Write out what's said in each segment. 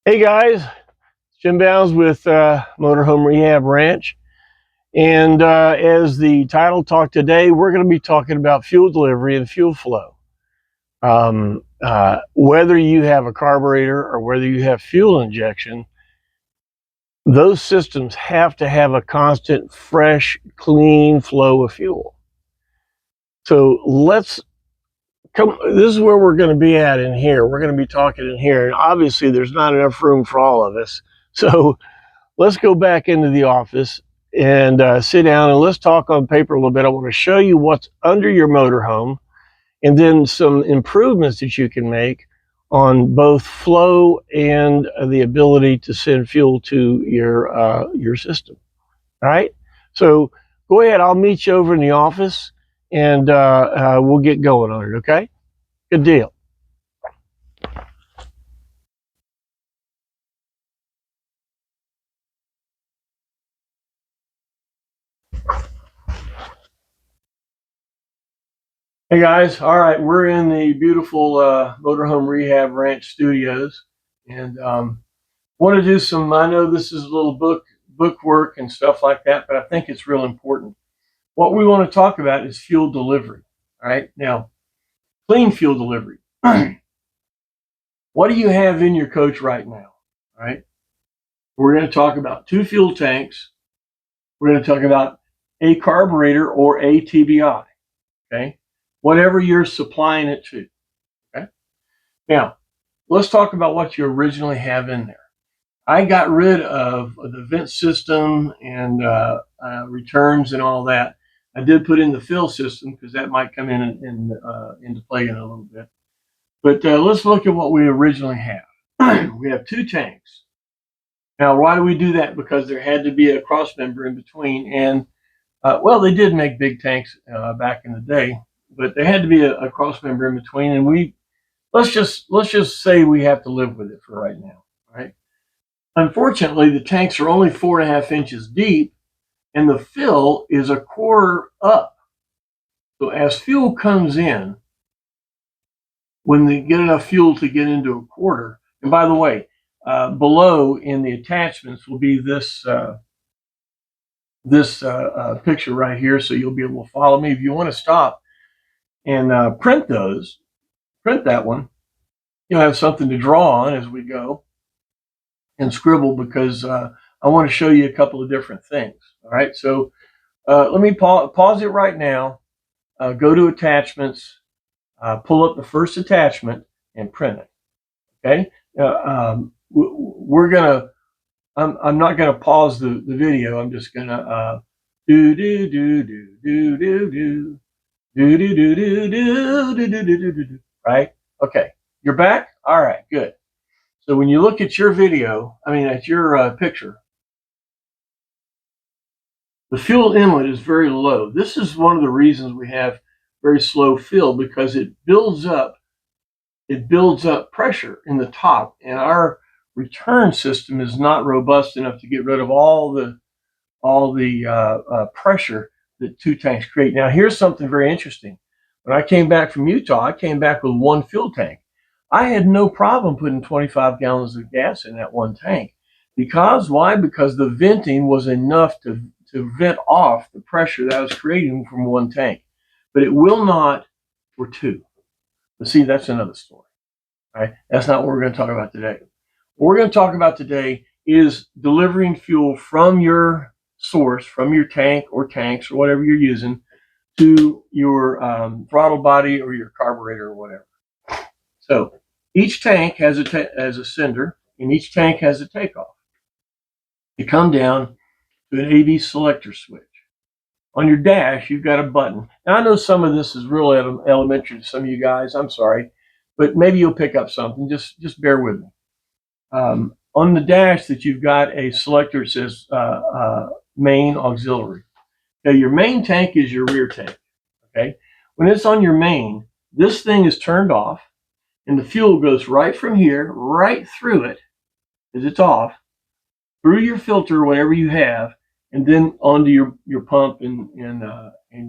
Hey guys, Jim Bounds with Motorhome Rehab Ranch. And as the title talk today, we're going to be talking about fuel delivery and fuel flow. Whether you have a carburetor or whether you have fuel injection, those systems have to have a constant, fresh, clean flow of fuel. So let's come, this is where we're going to be at in here. We're going to be talking in here. And obviously there's not enough room for all of us. So let's go back into the office and sit down and let's talk on paper a little bit. I want to show you what's under your motorhome and then some improvements that you can make on both flow and the ability to send fuel to your system. All right. So go ahead. I'll meet you over in the office and we'll get going on it. Okay. Good deal. Hey guys, all right, we're in the beautiful Motorhome Rehab Ranch studios, and want to do some. I know this is a little book work and stuff like that, but I think it's real important. What we want to talk about is fuel delivery. All right, now clean fuel delivery. What do you have in your coach right now? All right, we're going to talk about 2 fuel tanks. We're going to talk about a carburetor or a TBI. Okay, whatever you're supplying it to. Okay. Now, let's talk about what you originally have in there. I got rid of the vent system and returns and all that. I did put in the fill system because that might come in into play in a little bit. But let's look at what we originally have. We have 2 tanks. Now, why do we do that? Because there had to be a cross member in between. And, well, they did make big tanks back in the day, but there had to be a cross member in between. And let's just say we have to live with it for right now, right? Unfortunately, the tanks are only 4.5 inches deep, and the fill is 1/4 up. So as fuel comes in, when they get enough fuel to get into 1/4, and by the way, below in the attachments will be this picture right here, so you'll be able to follow me. If you want to stop and print that one, you'll have something to draw on as we go and scribble, because I want to show you a couple of different things. All right, so let me pause it right now, go to attachments, pull up the first attachment and print it. Okay, I'm not gonna pause the video. I'm just gonna do do do do do do do do do do do do do do do do do. Right? Okay, you're back. All right, good. So when you look at your video, at your picture, the fuel inlet is very low. This is one of the reasons we have very slow fill, because it builds up pressure in the top, and our return system is not robust enough to get rid of all the pressure that 2 tanks create. Now, here's something very interesting. When I came back from Utah, I came back with 1 fuel tank. I had no problem putting 25 gallons of gas in that 1 tank. Because why? Because the venting was enough to vent off the pressure that I was creating from 1 tank. But it will not for 2. But see, that's another story. All right? That's not what we're going to talk about today. What we're going to talk about today is delivering fuel from your source, from your tank or tanks or whatever you're using, to your throttle body or your carburetor or whatever. So each tank has a sender, and each tank has a takeoff. You come down to an AV selector switch. On your dash, you've got a button. Now, I know some of this is real elementary to some of you guys. I'm sorry, but maybe you'll pick up something. Just bear with me. On the dash that you've got a selector that says main auxiliary. Now, your main tank is your rear tank. Okay, when it's on your main, this thing is turned off, and the fuel goes right from here, right through it, as it's off, through your filter, whatever you have, and then onto your pump and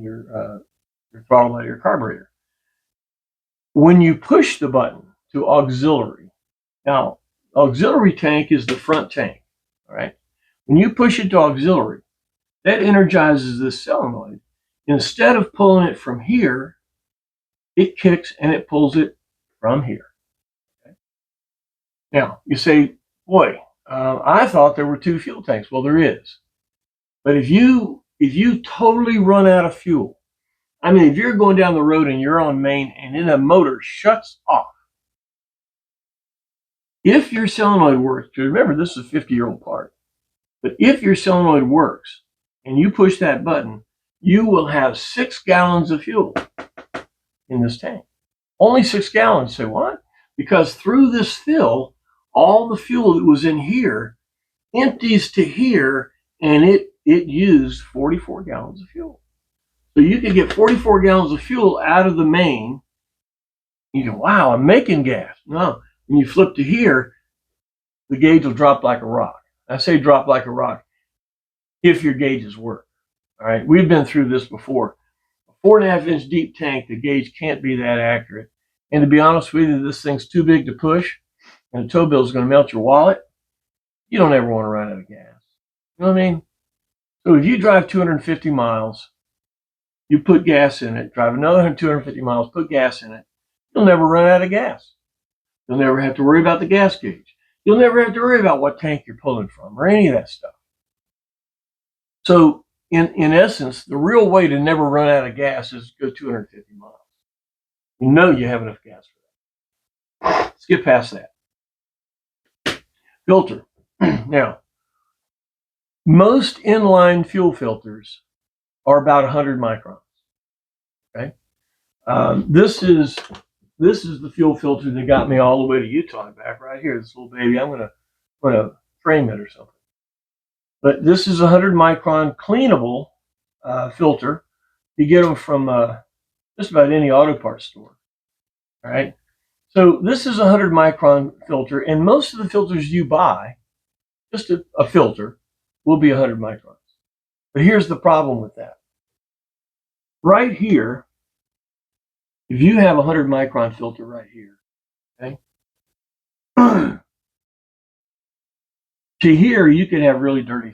your throttle body or carburetor. When you push the button to auxiliary, now Auxiliary tank is the front tank. All right. When you push it to auxiliary, that energizes this solenoid. Instead of pulling it from here, it kicks and it pulls it from here. Okay? Now, you say, boy, I thought there were two fuel tanks. Well, there is. But if you totally run out of fuel, I mean, if you're going down the road and you're on main and then a motor shuts off, if your solenoid works, remember this is a 50-year-old part, but if your solenoid works and you push that button, you will have 6 gallons of fuel in this tank. Only 6 gallons. Say what? Because through this fill, all the fuel that was in here empties to here, and it used 44 gallons of fuel. So you could get 44 gallons of fuel out of the main. You go, wow, I'm making gas. No, when you flip to here, the gauge will drop like a rock. I say drop like a rock if your gauges work. All right, we've been through this before. A 4.5-inch deep tank, the gauge can't be that accurate. And to be honest with you, this thing's too big to push, and the tow bill is going to melt your wallet. You don't ever want to run out of gas. You know what I mean? So if you drive 250 miles, you put gas in it, drive another 250 miles, put gas in it, you'll never run out of gas. You'll never have to worry about the gas gauge. You'll never have to worry about what tank you're pulling from or any of that stuff. So in essence, the real way to never run out of gas is to go 250 miles. You know you have enough gas for that. Let's get past that. Filter. Now, most inline fuel filters are about 100 microns. Okay, this is the fuel filter that got me all the way to Utah and back right here. This little baby. I'm gonna frame it or something. But this is a 100 micron cleanable filter. You get them from just about any auto parts store. All right. So this is a 100 micron filter, and most of the filters you buy, just a filter, will be 100 microns. But here's the problem with that. Right here, if you have a 100 micron filter right here, okay, to here you can have really dirty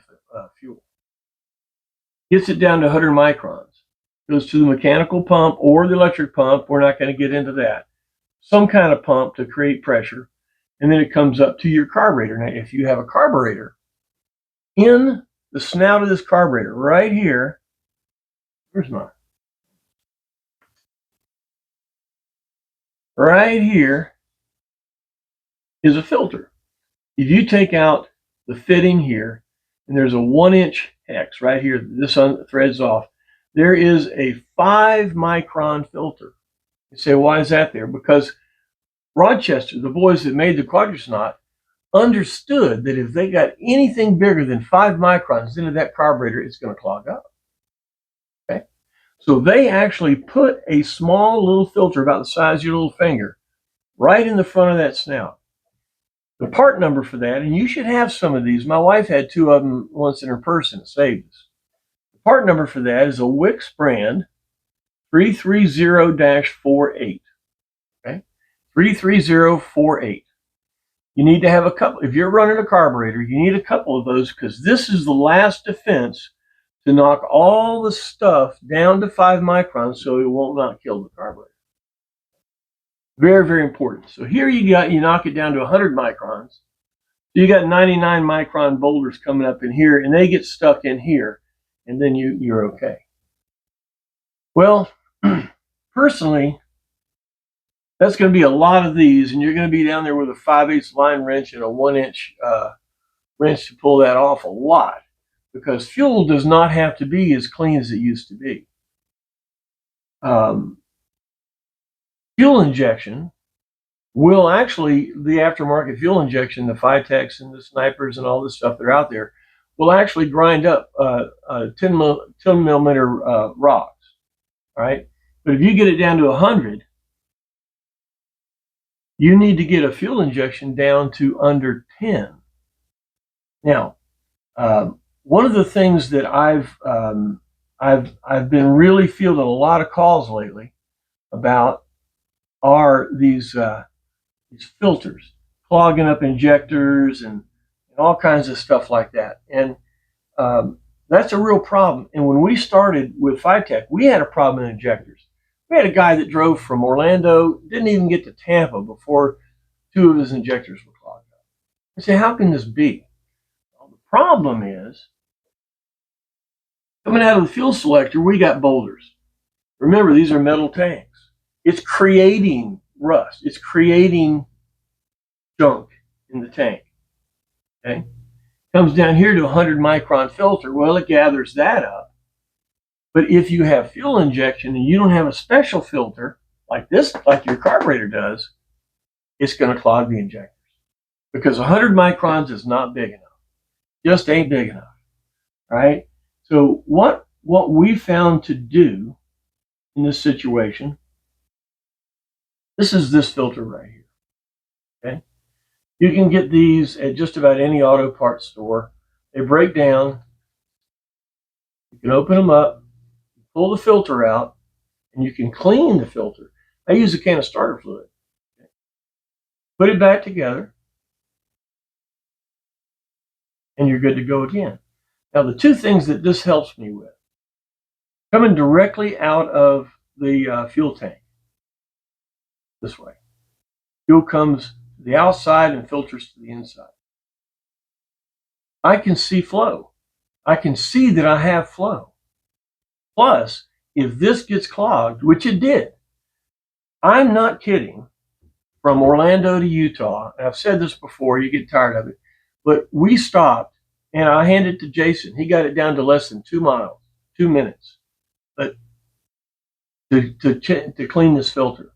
fuel. Gets it down to 100 microns. Goes to the mechanical pump or the electric pump. We're not going to get into that. Some kind of pump to create pressure, and then it comes up to your carburetor. Now, if you have a carburetor, in the snout of this carburetor right here, where's mine? Right here is a filter. If you take out the fitting here, and there's a 1-inch hex right here, this threads off, there is a 5 micron filter. You say, why is that there? Because Rochester, the boys that made the quadrisnot, understood that if they got anything bigger than 5 microns into that carburetor, it's going to clog up. Okay? So they actually put a small little filter about the size of your little finger right in the front of that snout. The part number for that, and you should have some of these. My wife had 2 of them once in her purse and it saved us. The part number for that is a Wix brand 330-48. Okay? 33048. You need to have a couple. If you're running a carburetor, you need a couple of those, because this is the last defense to knock all the stuff down to 5 microns so it will not kill the carburetor. Very, very important. So here you knock it down to 100 microns. So you got 99 micron boulders coming up in here, and they get stuck in here, and then you're okay. Well, personally, that's going to be a lot of these, and you're going to be down there with a 5/8 line wrench and a 1-inch wrench to pull that off a lot, because fuel does not have to be as clean as it used to be. Fuel injection will actually, the aftermarket fuel injection, the Phytex and the Snipers and all this stuff that are out there, will actually grind up 10 millimeter rocks. All right, but if you get it down to 100, you need to get a fuel injection down to under 10. Now, one of the things that I've been really fielding a lot of calls lately about are these filters, clogging up injectors and all kinds of stuff like that. And that's a real problem. And when we started with Phytech, we had a problem in injectors. We had a guy that drove from Orlando, didn't even get to Tampa before 2 of his injectors were clogged up. I say, how can this be? Well, the problem is, coming out of the fuel selector, we got boulders. Remember, these are metal tanks. It's creating rust. It's creating junk in the tank. Okay? Comes down here to a 100 micron filter. Well, it gathers that up. But if you have fuel injection and you don't have a special filter like this, like your carburetor does, it's going to clog the injectors. Because 100 microns is not big enough. Just ain't big enough. All right? So what we found to do in this situation, this is this filter right here. Okay? You can get these at just about any auto parts store. They break down. You can open them up, pull the filter out, and you can clean the filter. I use a can of starter fluid. Okay? Put it back together, and you're good to go again. Now, the 2 things that this helps me with, coming directly out of the fuel tank, this way. Fuel comes to the outside and filters to the inside. I can see flow. I can see that I have flow. Plus, if this gets clogged, which it did, I'm not kidding, from Orlando to Utah, and I've said this before, you get tired of it, but we stopped, and I handed it to Jason. He got it down to less than 2 miles, 2 minutes, but to clean this filter.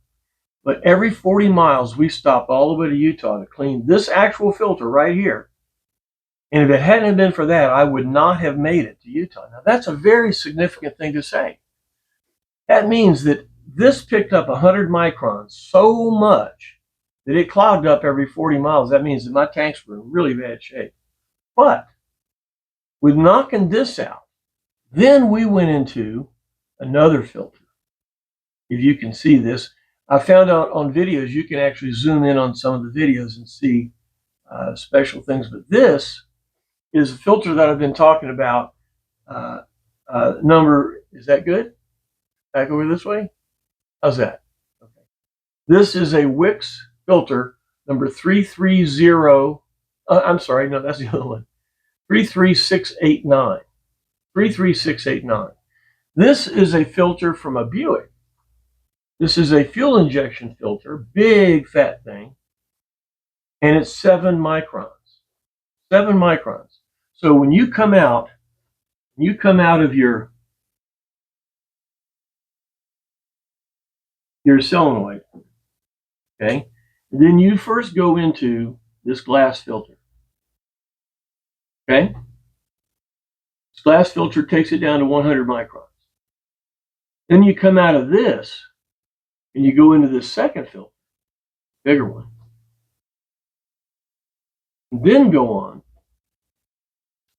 But every 40 miles, we stopped all the way to Utah to clean this actual filter right here. And if it hadn't been for that, I would not have made it to Utah. Now, that's a very significant thing to say. That means that this picked up 100 microns so much that it clogged up every 40 miles. That means that my tanks were in really bad shape. But with knocking this out, then we went into another filter. If you can see this, I found out on videos you can actually zoom in on some of the videos and see special things. But this is a filter that I've been talking about. Number, is that good? Back over this way? How's that? Okay. This is a Wix filter number 330. I'm sorry, no, that's the other one. 33689. 33689. This is a filter from a Buick. This is a fuel injection filter, big fat thing, and it's 7 microns. 7 microns. So when you come out of your solenoid, okay, and then you first go into this glass filter. Okay? This glass filter takes it down to 100 microns. Then you come out of this and you go into this second filter, bigger one. And then go on.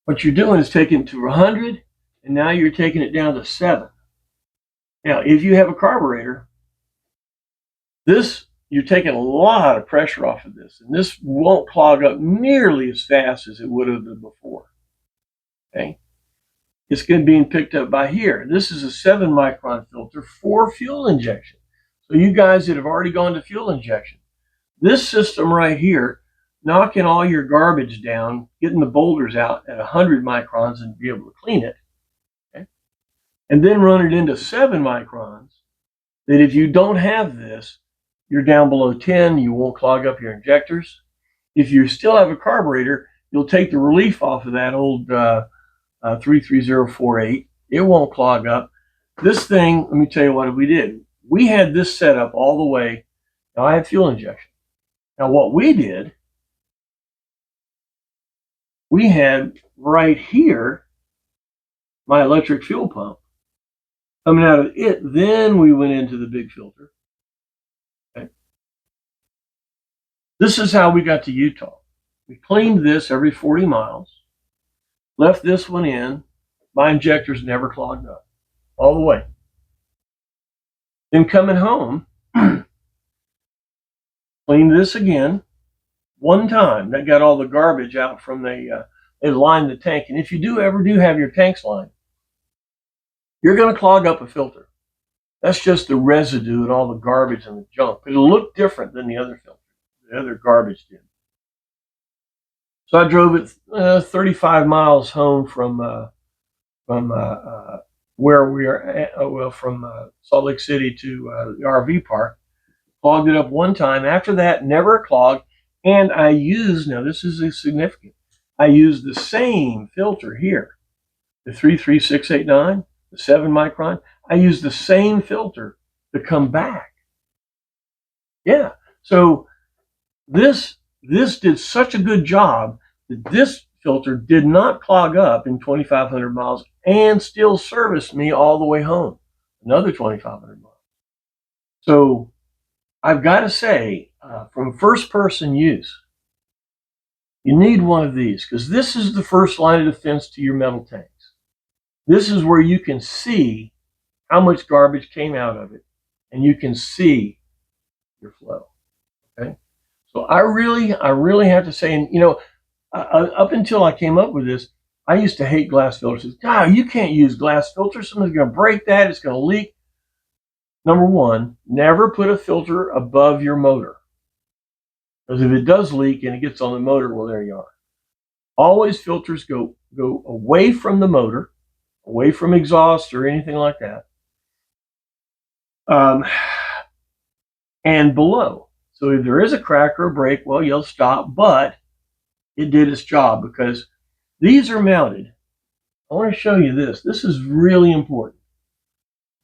What you're doing is taking it to 100, and now you're taking it down to 7. Now, if you have a carburetor, you're taking a lot of pressure off of this, and this won't clog up nearly as fast as it would have been before. Okay? It's going to be picked up by here. This is a 7 micron filter for fuel injection. So you guys that have already gone to fuel injection, this system right here, knocking all your garbage down, getting the boulders out at 100 microns and be able to clean it, okay? And then run it into 7 microns, that if you don't have this, you're down below 10, you won't clog up your injectors. If you still have a carburetor, you'll take the relief off of that old 33048. It won't clog up. This thing, let me tell you what we did. We had this set up all the way. Now I have fuel injection. Now what we did, we had right here my electric fuel pump. Coming out of it, then we went into the big filter. Okay. This is how we got to Utah. We cleaned this every 40 miles, left this one in. My injectors never clogged up all the way. Then coming home, cleaned this again, one time. That got all the garbage out from they lined the tank. And if you do ever have your tanks lined, you're going to clog up a filter. That's just the residue and all the garbage and the junk. It'll look different than the other filter. The other garbage did. So I drove it 35 miles home from where we are at, from Salt Lake City to the RV park. Clogged it up one time. After that, never clogged. And I used, now this is significant, I used the same filter here, the 33689, the 7 micron. I used the same filter to come back. Yeah. So this did such a good job that this filter did not clog up in 2,500 miles and still serviced me all the way home, another 2,500 miles. So I've got to say, from first person use, you need one of these because this is the first line of defense to your metal tanks. This is where you can see how much garbage came out of it, and you can see your flow. Okay, so I really have to say, and you know, up until I came up with this, I used to hate glass filters. God, you can't use glass filters. Someone's going to break that. It's going to leak. Number one, never put a filter above your motor. Because if it does leak and it gets on the motor, well, there you are. Always filters go away from the motor, away from exhaust or anything like that, and below. So if there is a crack or a break, well, you'll stop, but it did its job because these are mounted. I want to show you this. This is really important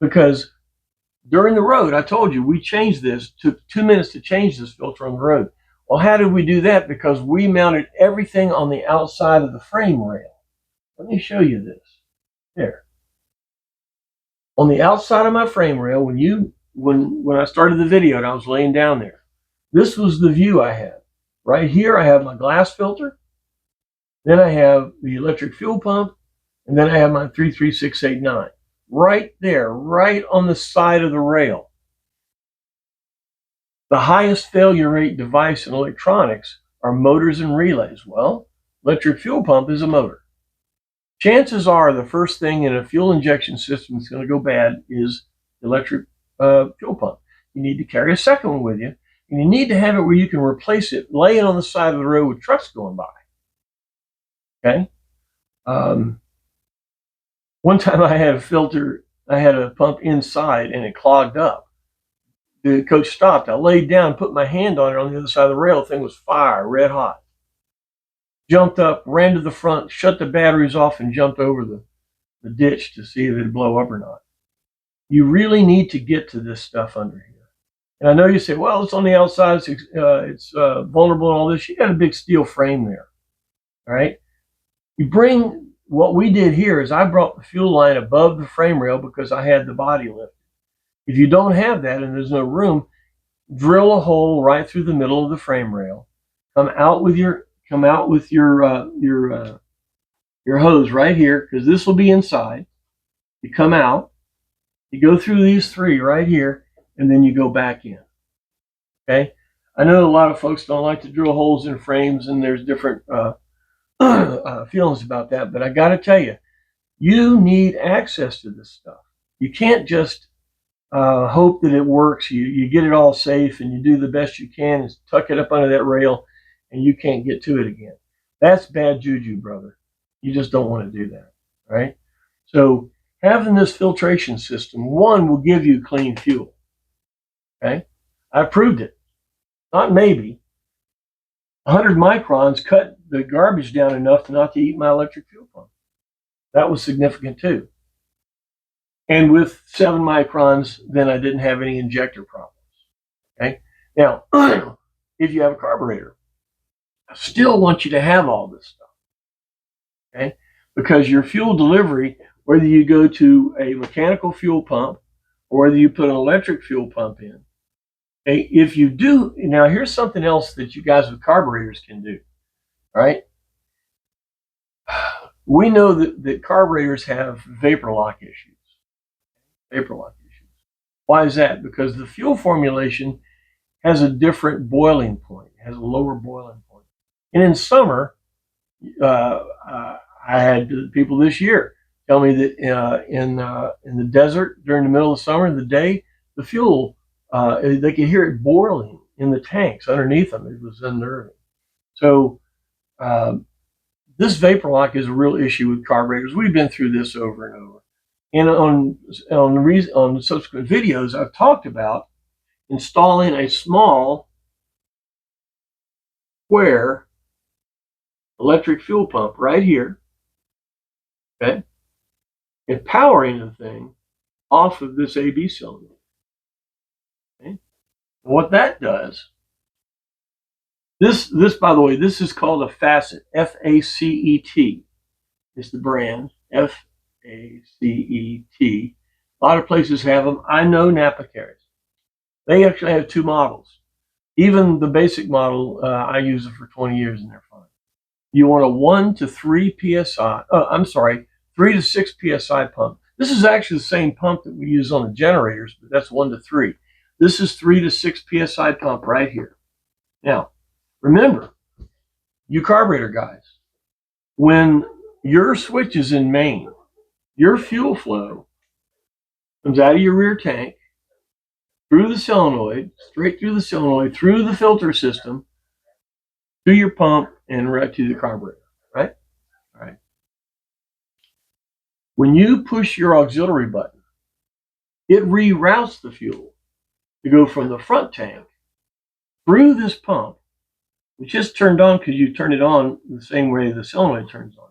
because during the road, I told you we changed this. Took 2 minutes to change this filter on the road. Well, how did we do that? Because we mounted everything on the outside of the frame rail. Let me show you this. There. On the outside of my frame rail, when I started the video and I was laying down there, this was the view I had. Right here, I have my glass filter. Then I have the electric fuel pump. And then I have my 33689. Right there, right on the side of the rail. The highest failure rate device in electronics are motors and relays. Well, electric fuel pump is a motor. Chances are the first thing in a fuel injection system that's going to go bad is electric fuel pump. You need to carry a second one with you, and you need to have it where you can replace it, lay it on the side of the road with trucks going by. Okay? One time I had a pump inside and it clogged up. The coach stopped. I laid down, put my hand on it on the other side of the rail. The thing was fire, red hot. Jumped up, ran to the front, shut the batteries off, and jumped over the ditch to see if it'd blow up or not. You really need to get to this stuff under here. And I know you say, well, it's on the outside, it's vulnerable and all this. You got a big steel frame there, all right? You bring, what we did here is I brought the fuel line above the frame rail because I had the body lift. If you don't have that and there's no room, drill a hole right through the middle of the frame rail. Come out with your hose right here because this will be inside. You come out, you go through these three right here, and then you go back in. Okay? I know a lot of folks don't like to drill holes in frames, and there's different feelings about that, but I got to tell you, you need access to this stuff. You can't just hope that it works. You get it all safe and you do the best you can and tuck it up under that rail and you can't get to it again. That's bad juju, brother. You just don't want to do that, right? So having this filtration system, one, will give you clean fuel, okay? I proved it. Not maybe. 100 microns cut the garbage down enough not to eat my electric fuel pump. That was significant too. And with 7 microns, then I didn't have any injector problems. Okay. Now, if you have a carburetor, I still want you to have all this stuff. Okay. Because your fuel delivery, whether you go to a mechanical fuel pump or whether you put an electric fuel pump in, okay, if you do, now here's something else that you guys with carburetors can do. All right. We know that carburetors have vapor lock issues. Vapor lock issues. Why is that? Because the fuel formulation has a different boiling point. It has a lower boiling point. And in summer, I had people this year tell me that in the desert during the middle of the summer, in the day, the fuel they could hear it boiling in the tanks underneath them. It was unnerving. So this vapor lock is a real issue with carburetors. We've been through this over and over. And on subsequent videos, I've talked about installing a small square electric fuel pump right here, okay, and powering the thing off of this AB cylinder. Okay? And what that does, this by the way, this is called a facet, F-A-C-E-T. It's the brand, F-A-C-E-T. A lot of places have them. I know Napa carries. They actually have two models. Even the basic model, I use it for 20 years and they're fine. You want a 1 to 3 psi. 3 to 6 psi pump. This is actually the same pump that we use on the generators, but that's 1 to 3. This is 3 to 6 psi pump right here. Now, remember, you carburetor guys, when your switch is in main, your fuel flow comes out of your rear tank, through the solenoid, straight through the solenoid, through the filter system, to your pump, and right to the carburetor, right? All right. When you push your auxiliary button, it reroutes the fuel to go from the front tank through this pump, which is turned on because you turn it on the same way the solenoid turns on.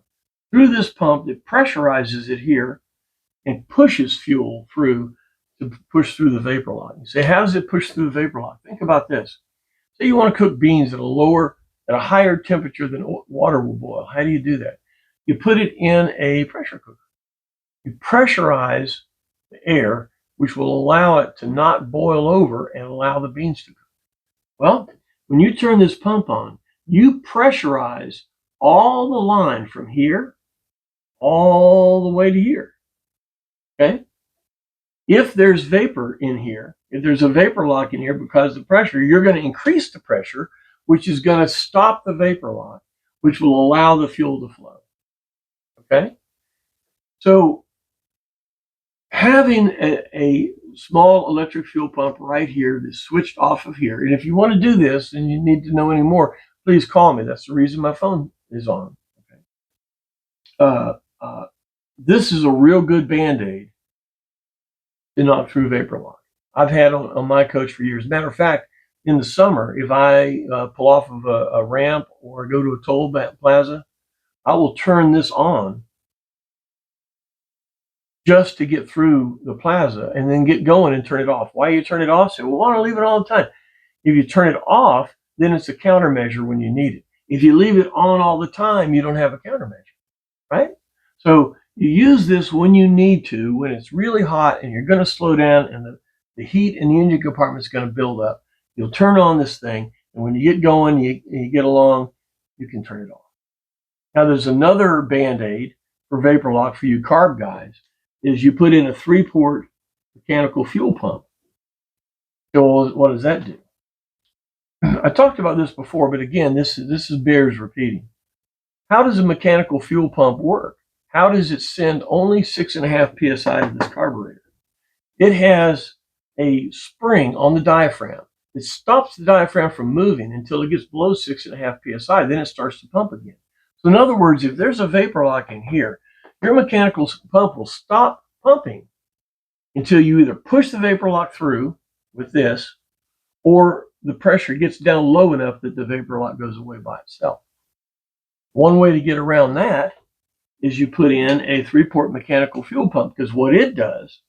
Through this pump, it pressurizes it here and pushes fuel through to push through the vapor lock. You say, how does it push through the vapor lock? Think about this. Say you want to cook beans at a higher temperature than water will boil. How do you do that? You put it in a pressure cooker. You pressurize the air, which will allow it to not boil over and allow the beans to cook. Well, when you turn this pump on, you pressurize all the line from here all the way to here. Okay? If there's vapor in here, if there's a vapor lock in here because of the pressure, you're going to increase the pressure, which is going to stop the vapor lock, which will allow the fuel to flow. Okay? So having a small electric fuel pump right here that's switched off of here, and if you want to do this and you need to know any more, please call me. That's the reason my phone is on. Okay? This is a real good Band-Aid to knock through vapor lock. I've had on my coach for years. Matter of fact, in the summer, if I pull off of a ramp or go to a toll plaza, I will turn this on just to get through the plaza and then get going and turn it off. Why you turn it off? Say, well, why don't I leave it all the time? If you turn it off, then it's a countermeasure when you need it. If you leave it on all the time, you don't have a countermeasure, right? So you use this when you need to, when it's really hot and you're going to slow down and the heat in the engine compartment is going to build up. You'll turn on this thing, and when you get going, you get along, you can turn it off. Now, there's another Band-Aid for vapor lock for you carb guys, is you put in a 3-port mechanical fuel pump. So what does that do? I talked about this before, but again, this bears repeating. How does a mechanical fuel pump work? How does it send only 6.5 psi to this carburetor? It has a spring on the diaphragm. It stops the diaphragm from moving until it gets below 6.5 psi. Then it starts to pump again. So in other words, if there's a vapor lock in here, your mechanical pump will stop pumping until you either push the vapor lock through with this, or the pressure gets down low enough that the vapor lock goes away by itself. One way to get around that is you put in a 3-port mechanical fuel pump, because what it does,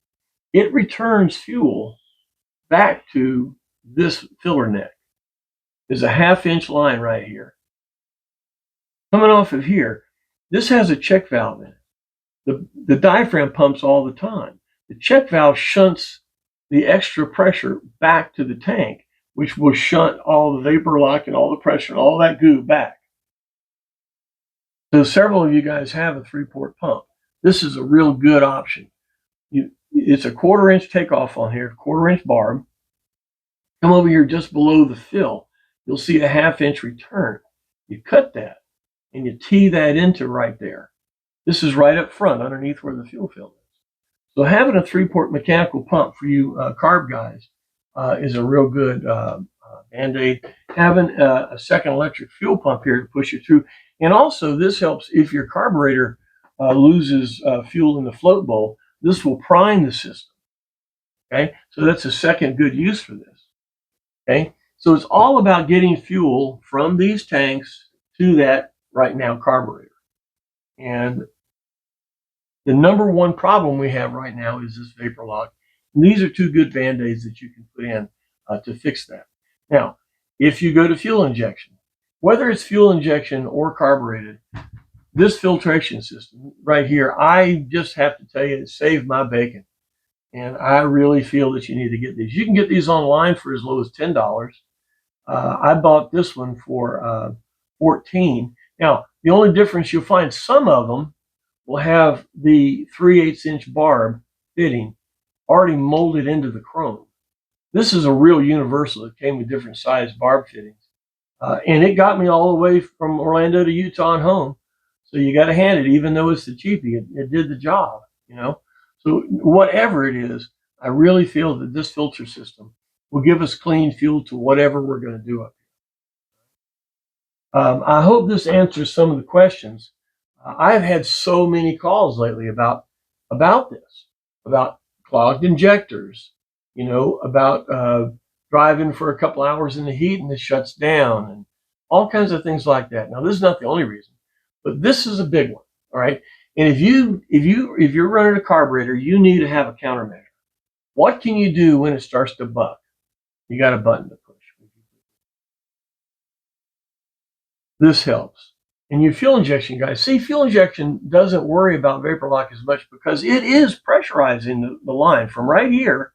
it returns fuel back to this filler neck. There's a 1/2-inch line right here. Coming off of here, this has a check valve in it. The diaphragm pumps all the time. The check valve shunts the extra pressure back to the tank, which will shunt all the vapor lock and all the pressure and all that goo back. So several of you guys have a 3-port pump. This is a real good option. It's a 1/4-inch takeoff on here, 1/4-inch barb. Come over here just below the fill. you'll see a 1/2 inch return. You cut that and you tee that into right there. This is right up front underneath where the fuel fill is. So having a 3-port mechanical pump for you carb guys is a real good Band-Aid. Having a second electric fuel pump here to push you through. And also this helps if your carburetor loses fuel in the float bowl. This will prime the system. Okay, so that's a second good use for this. Okay, so it's all about getting fuel from these tanks to that right now carburetor. And the number one problem we have right now is this vapor lock. And these are 2 good Band-Aids that you can put in to fix that. Now, if you go to fuel injection, whether it's fuel injection or carbureted, this filtration system right here, I just have to tell you, it saved my bacon. And I really feel that you need to get these. You can get these online for as low as $10. I bought this one for $14. Now, the only difference you'll find, some of them will have the 3/8 inch barb fitting already molded into the chrome. This is a real universal. It came with different size barb fittings. And it got me all the way from Orlando to Utah and home. So you got to hand it, even though it's the cheapie, it did the job, you know. So whatever it is, I really feel that this filter system will give us clean fuel to whatever we're going to do up here. I hope this answers some of the questions. I've had so many calls lately about this, about clogged injectors, you know, about driving for a couple hours in the heat and it shuts down, and all kinds of things like that. Now, this is not the only reason, but this is a big one. All right. And if you're running a carburetor, you need to have a countermeasure. What can you do when it starts to buck? You got a button to push. This helps. And your fuel injection guys, see, fuel injection doesn't worry about vapor lock as much because it is pressurizing the line from right here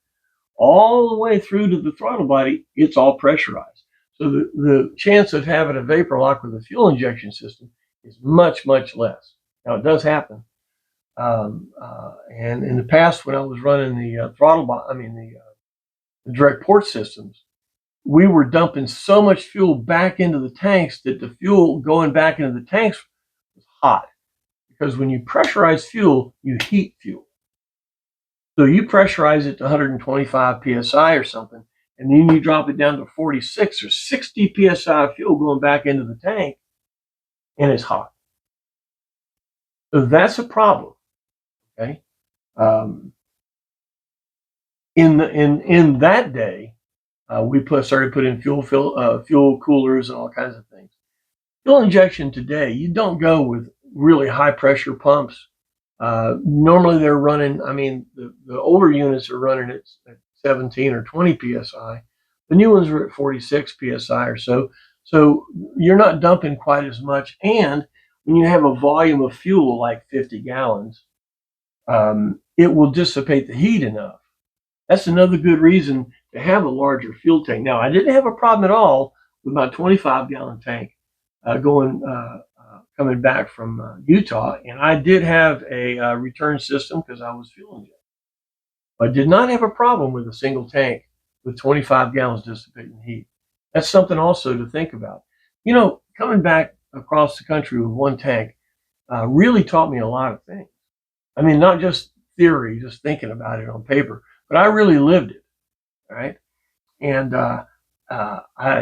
all the way through to the throttle body. It's all pressurized. So the chance of having a vapor lock with a fuel injection system is much, much less. Now, it does happen. And in the past, when I was running the the direct port systems, we were dumping so much fuel back into the tanks that the fuel going back into the tanks was hot. Because when you pressurize fuel, you heat fuel. So you pressurize it to 125 psi or something, and then you drop it down to 46 or 60 psi of fuel going back into the tank, and it's hot. So that's a problem. Okay. In that day, we started putting fuel coolers and all kinds of things. Fuel injection today, you don't go with really high pressure pumps. Normally they're running, I mean, the older units are running at 17 or 20 psi. The new ones are at 46 psi or so. So you're not dumping quite as much. And when you have a volume of fuel like 50 gallons, it will dissipate the heat enough. That's another good reason to have a larger fuel tank. Now, I didn't have a problem at all with my 25-gallon tank coming back from Utah, and I did have a return system because I was fuel injected. I did not have a problem with a single tank with 25 gallons dissipating heat. That's something also to think about. You know, coming back across the country with one tank really taught me a lot of things. I mean, not just theory, just thinking about it on paper, but I really lived it. All right. And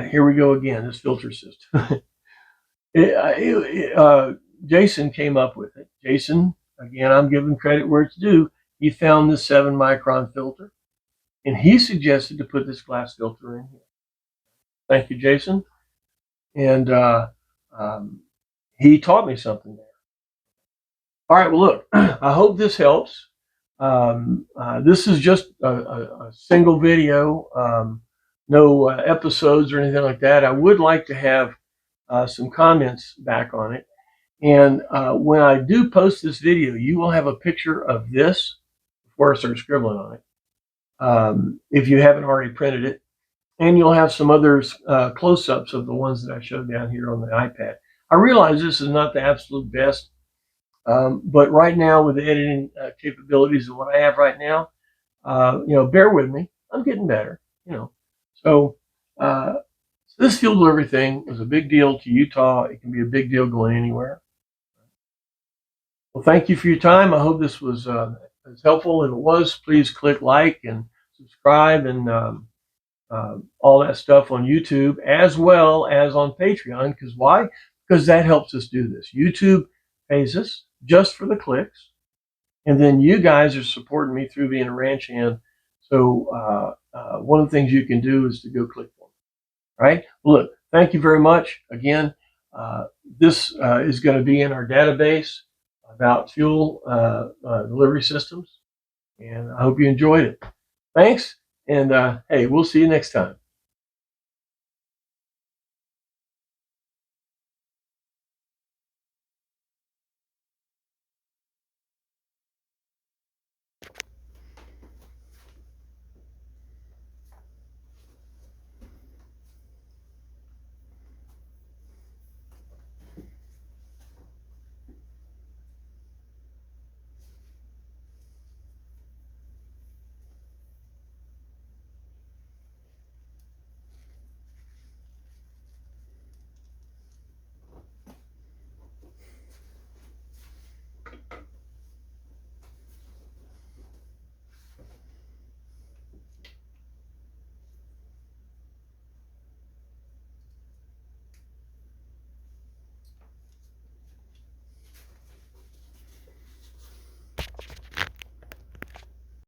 here we go again, this filter system. Jason came up with it. Jason, again, I'm giving credit where it's due. He found this 7-micron filter, and he suggested to put this glass filter in here. Thank you, Jason. And he taught me something there. All right, well, look, I hope this helps. This is just a single video, no episodes or anything like that. I would like to have some comments back on it. And when I do post this video, you will have a picture of this before I start scribbling on it, if you haven't already printed it. And you'll have some others, close-ups of the ones that I showed down here on the iPad. I realize this is not the absolute best, but right now with the editing capabilities of what I have right now, you know, bear with me. I'm getting better, you know. So This fuel delivery thing was a big deal to Utah. It can be a big deal going anywhere. Well, thank you for your time. I hope this was as helpful. If it was, please click like and subscribe and all that stuff on YouTube as well as on Patreon. Because why? Because that helps us do this. YouTube pays us just for the clicks, and then you guys are supporting me through being a ranch hand. So one of the things you can do is to go click for me. All right. Well, look, thank you very much. Again, this is going to be in our database about fuel delivery systems, and I hope you enjoyed it. Thanks, and hey, we'll see you next time.